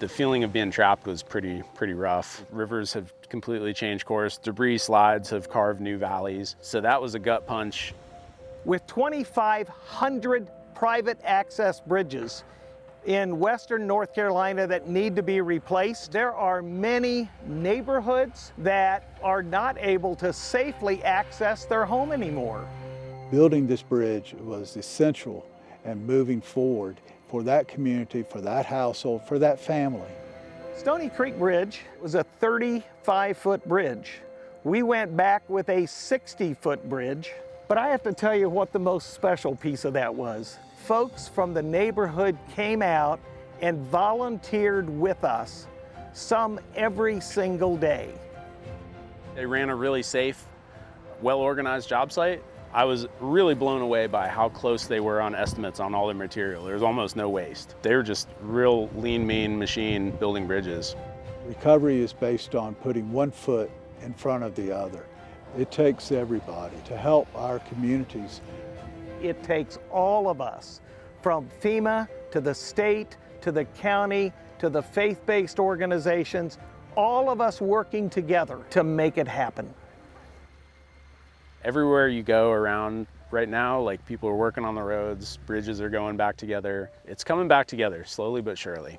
The feeling of being trapped was pretty rough. Rivers have completely changed course. Debris slides have carved new valleys. So that was a gut punch. With 2,500 private access bridges in western North Carolina that need to be replaced, there are many neighborhoods that are not able to safely access their home anymore. Building this bridge was essential and moving forward for that community, for that household, for that family. Stoney Creek Bridge was a 35-foot bridge. We went back with a 60-foot bridge, but I have to tell you what the most special piece of that was. Folks from the neighborhood came out and volunteered with us, some every single day. They ran a really safe, well-organized job site. I was really blown away by how close they were on estimates on all their material. There was almost no waste. They were just real lean, mean machine building bridges. Recovery is based on putting one foot in front of the other. It takes everybody to help our communities. It takes all of us, from FEMA to the state, to the county, to the faith-based organizations, all of us working together to make it happen. Everywhere you go around right now, like people are working on the roads, bridges are going back together. It's coming back together, slowly but surely.